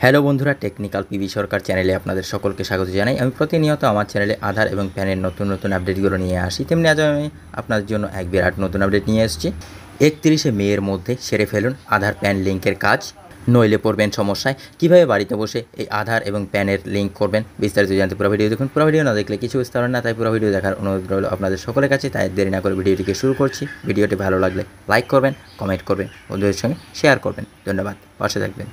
Hello বন্ধুরা, technical PB সরকার চ্যানেলে আপনাদের সকলকে স্বাগত জানাই। আমি প্রতিনিয়ত আমার চ্যানেলে আধার এবং প্যানের নতুন নতুন আপডেটগুলো নিয়ে আসি। তেমনি আজ আমি আপনাদের জন্য এক বিরাট নতুন আপডেট নিয়ে এসেছি। 31শে মের মধ্যে সেরে ফেলুন আধার প্যান লিঙ্কের কাজ, নইলে পড়বেন সমস্যায়। কীভাবে বাড়িতে বসে এই আধার এবং প্যানের লিঙ্ক করবেন বিস্তারিত জানতে পুরো ভিডিও দেখুন। পুরো ভিডিও না দেখলে কিছু বুঝতে পারেন না, তাই পুরো ভিডিও দেখার অনুরোধ রইল আপনাদের সকলের কাছে। তাই দেরি না করে ভিডিওটিকে শুরু করছি। ভিডিওটি ভালো লাগলে লাইক করবেন, কমেন্ট করবেন, বন্ধুদের সঙ্গে শেয়ার করবেন। ধন্যবাদ, পাশে থাকবেন।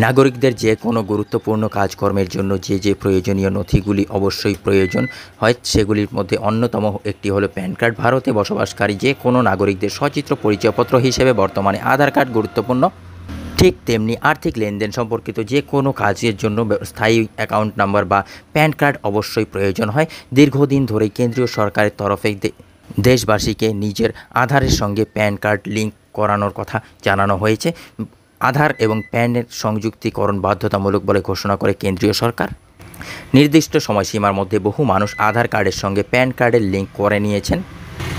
নাগরিকদের যে কোনো গুরুত্বপূর্ণ কাজকর্মের জন্য যে প্রয়োজনীয় নথিগুলি অবশ্যই প্রয়োজন হয় সেগুলির মধ্যে অন্যতম একটি হলো প্যান কার্ড। ভারতে বসবাসকারী যে কোনো নাগরিকদের সচিত্র পরিচয়পত্র হিসেবে বর্তমানে আধার কার্ড গুরুত্বপূর্ণ। ঠিক তেমনি আর্থিক লেনদেন সম্পর্কিত যে কোনো কাজের জন্য স্থায়ী অ্যাকাউন্ট নাম্বার বা প্যান কার্ড অবশ্যই প্রয়োজন হয়। দীর্ঘদিন ধরেই কেন্দ্রীয় সরকারের তরফে দেশবাসীকে নিজের আধারের সঙ্গে প্যান কার্ড লিঙ্ক করানোর কথা জানানো হয়েছে। আধার এবং প্যানের সংযুক্তিকরণ বাধ্যতামূলক বলে ঘোষণা করে কেন্দ্রীয় সরকার। নির্দিষ্ট সময়সীমার মধ্যে বহু মানুষ আধার কার্ডের সঙ্গে প্যান কার্ডের লিঙ্ক করে নিয়েছেন,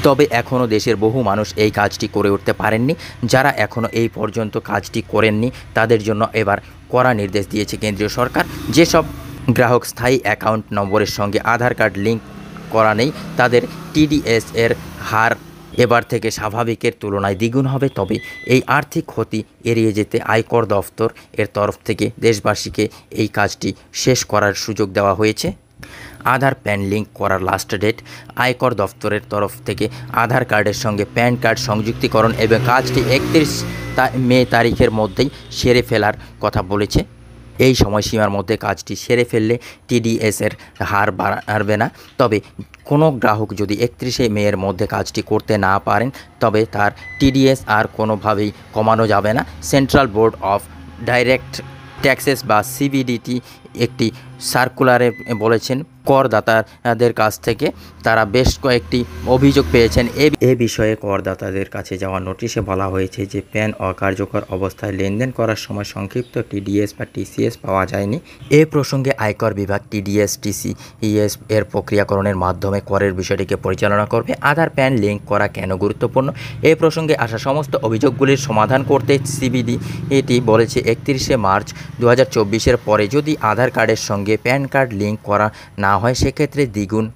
তবে এখনও দেশের বহু মানুষ এই কাজটি করে উঠতে পারেননি। যারা এখনও এই পর্যন্ত কাজটি করেননি তাদের জন্য এবার কড়া নির্দেশ দিয়েছে কেন্দ্রীয় সরকার। যেসব গ্রাহক স্থায়ী অ্যাকাউন্ট নম্বরের সঙ্গে আধার কার্ড লিঙ্ক করা নেই তাদের টিডিএস এর হার এবার থেকে স্বাভাবিকের তুলনায় দ্বিগুণ হবে। তবে এই আর্থিক ক্ষতি এড়িয়ে যেতে আয়কর দফতর এর তরফ থেকে দেশবাসীকে এই কাজটি শেষ করার সুযোগ দেওয়া হয়েছে। আধার প্যান লিঙ্ক করার লাস্ট ডেট আয়কর দফতরের তরফ থেকে আধার কার্ডের সঙ্গে প্যান কার্ড সংযুক্তিকরণ এবং কাজটি 31 মে তারিখের মধ্যেই সেরে ফেলার কথা বলেছে। এই সময়সীমার মধ্যে কাজটি সেরে ফেললে টিডিএসের হার বাড়বে না। তবে কোনো গ্রাহক যদি 31শে মের মধ্যে কাজটি করতে না পারেন তবে তার টিডিএস আর কোনোভাবেই কমানো যাবে না। Central board of direct taxes বা সিবিডিটি একটি সার্কুলারে বলেছেন করদাতাদের কাছ থেকে তারা বেশ কয়েকটি অভিযোগ পেয়েছেন। এ বিষয়ে করদাতাদের কাছে যাওয়া নোটিশে বলা হয়েছে যে প্যান অকার্যকর অবস্থায় লেনদেন করার সময় সংক্ষিপ্ত টিডিএস বা টিসিএস পাওয়া যায়নি। এ প্রসঙ্গে আয়কর বিভাগ টিডিএস টিসিএস এর প্রক্রিয়াকরণের মাধ্যমে করের বিষয়টিকে পরিচালনা করবে। আধার প্যান লিঙ্ক করা কেন গুরুত্বপূর্ণ? এ প্রসঙ্গে আসা সমস্ত অভিযোগগুলির সমাধান করতে সিবিডি এটি বলেছে 31শে মার্চ 2024-এর পরে যদি আধার কার্ডের সঙ্গে প্যান কার্ড লিঙ্ক করা না হয় সেক্ষেত্রে দ্বিগুণ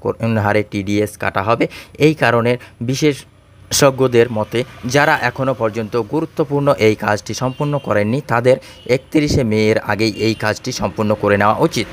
হারে টিডিএস কাটা হবে। এই কারণে বিশেষজ্ঞদের মতে যারা এখনও পর্যন্ত গুরুত্বপূর্ণ এই কাজটি সম্পূর্ণ করেননি তাদের 31শে মে এর আগেই এই কাজটি সম্পূর্ণ করে নেওয়া উচিত।